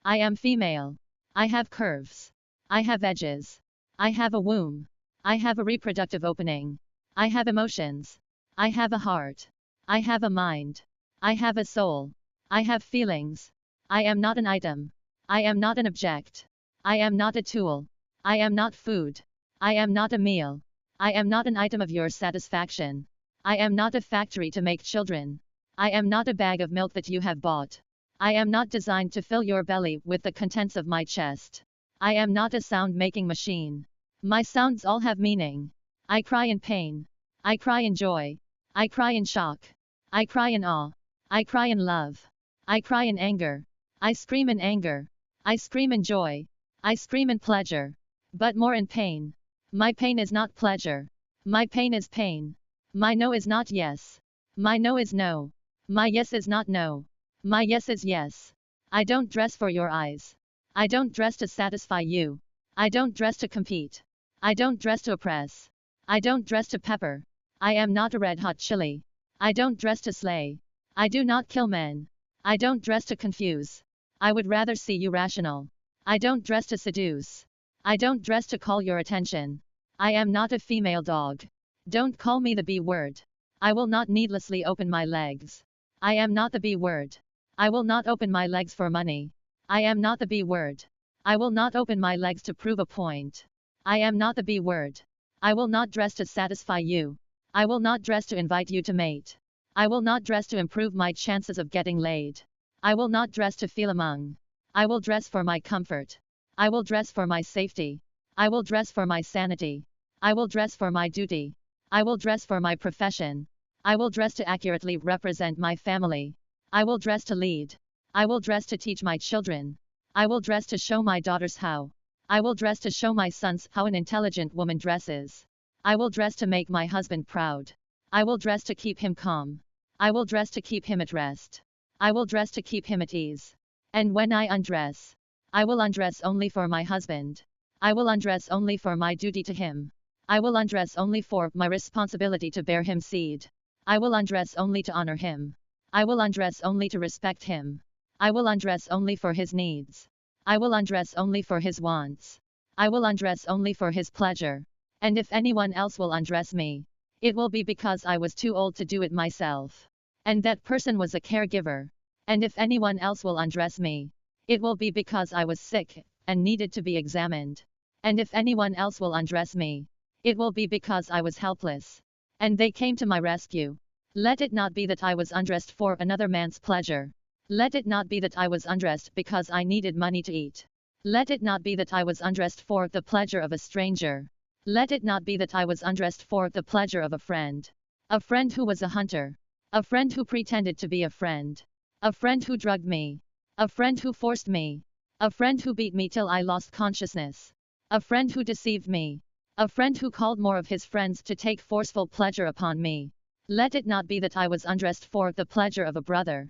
I am female. I have curves. I have edges. I have a womb. I have a reproductive opening. I have emotions. I have a heart. I have a mind. I have a soul. I have feelings. I am not an item. I am not an object. I am not a tool. I am not food. I am not a meal. I am not an item of your satisfaction. I am not a factory to make children. I am not a bag of milk that you have bought. I am not designed to fill your belly with the contents of my chest. I am not a sound-making machine. My sounds all have meaning. I cry in pain. I cry in joy. I cry in shock. I cry in awe. I cry in love. I cry in anger. I scream in anger. I scream in joy. I scream in pleasure. But more in pain. My pain is not pleasure. My pain is pain. My no is not yes. My no is no. My yes is not no. My yes is yes. I don't dress for your eyes. I don't dress to satisfy you. I don't dress to compete. I don't dress to oppress. I don't dress to pepper. I am not a red-hot chili. I don't dress to slay. I do not kill men. I don't dress to confuse. I would rather see you rational. I don't dress to seduce. I don't dress to call your attention. I am not a female dog. Don't call me the B word. I will not needlessly open my legs. I am not the B word. I will not open my legs for money. I am not the B word. I will not open my legs to prove a point. I am not the B word. I will not dress to satisfy you. I will not dress to invite you to mate. I will not dress to improve my chances of getting laid. I will not dress to feel among. I will dress for my comfort. I will dress for my safety. I will dress for my sanity. I will dress for my duty. I will dress for my profession. I will dress to accurately represent my family. I will dress to lead. I will dress to teach my children. I will dress to show my daughters how. I will dress to show my sons how an intelligent woman dresses. I will dress to make my husband proud. I will dress to keep him calm. I will dress to keep him at rest. I will dress to keep him at ease. And when I undress, I will undress only for my husband. I will undress only for my duty to him. I will undress only for my responsibility to bear him seed. I will undress only to honor him. I will undress only to respect him. I will undress only for his needs. I will undress only for his wants. I will undress only for his pleasure. And if anyone else will undress me, it will be because I was too old to do it myself. And that person was a caregiver. And if anyone else will undress me, it will be because I was sick and needed to be examined. And if anyone else will undress me, it will be because I was helpless, and they came to my rescue. Let it not be that I was undressed for another man's pleasure. Let it not be that I was undressed because I needed money to eat. Let it not be that I was undressed for the pleasure of a stranger. Let it not be that I was undressed for the pleasure of a friend who was a hunter, a friend who pretended to be a friend, a friend who drugged me, a friend who forced me, a friend who beat me till I lost consciousness, a friend who deceived me, a friend who called more of his friends to take forceful pleasure upon me. Let it not be that I was undressed for the pleasure of a brother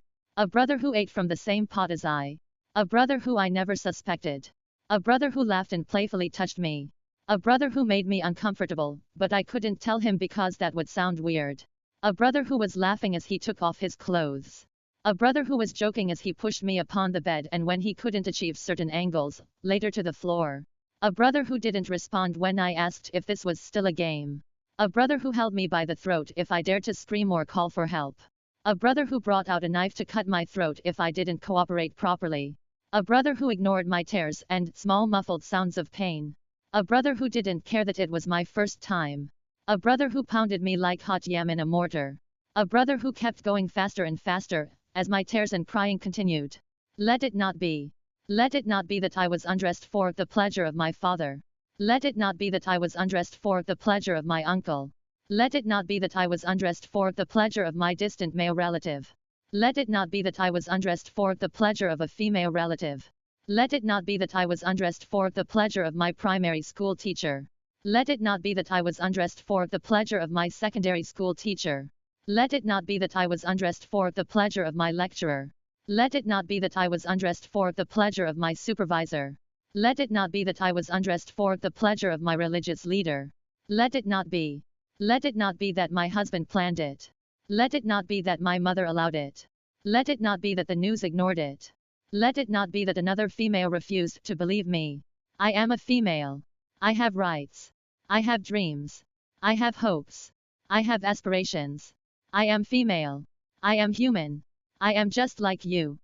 who ate from the same pot as I, a brother who I never suspected, a brother who laughed and playfully touched me, a brother who made me uncomfortable, but I couldn't tell him because that would sound weird, a brother who was laughing as he took off his clothes, a brother who was joking as he pushed me upon the bed and when he couldn't achieve certain angles, later to the floor. A brother who didn't respond when I asked if this was still a game. A brother who held me by the throat if I dared to scream or call for help. A brother who brought out a knife to cut my throat if I didn't cooperate properly. A brother who ignored my tears and small muffled sounds of pain. A brother who didn't care that it was my first time. A brother who pounded me like hot yam in a mortar. A brother who kept going faster and faster, as my tears and crying continued. Let it not be. Let it not be that I was undressed for the pleasure of my father. Let it not be that I was undressed for the pleasure of my uncle. Let it not be that I was undressed for the pleasure of my distant male relative. Let it not be that I was undressed for the pleasure of a female relative. Let it not be that I was undressed for the pleasure of my primary school teacher. Let it not be that I was undressed for the pleasure of my secondary school teacher. Let it not be that I was undressed for the pleasure of my lecturer. Let it not be that I was undressed for the pleasure of my supervisor. Let it not be that I was undressed for the pleasure of my religious leader. Let it not be. Let it not be that my husband planned it. Let it not be that my mother allowed it. Let it not be that the news ignored it. Let it not be that another female refused to believe me. I am a female. I have rights. I have dreams. I have hopes. I have aspirations. I am female. I am human. I am just like you.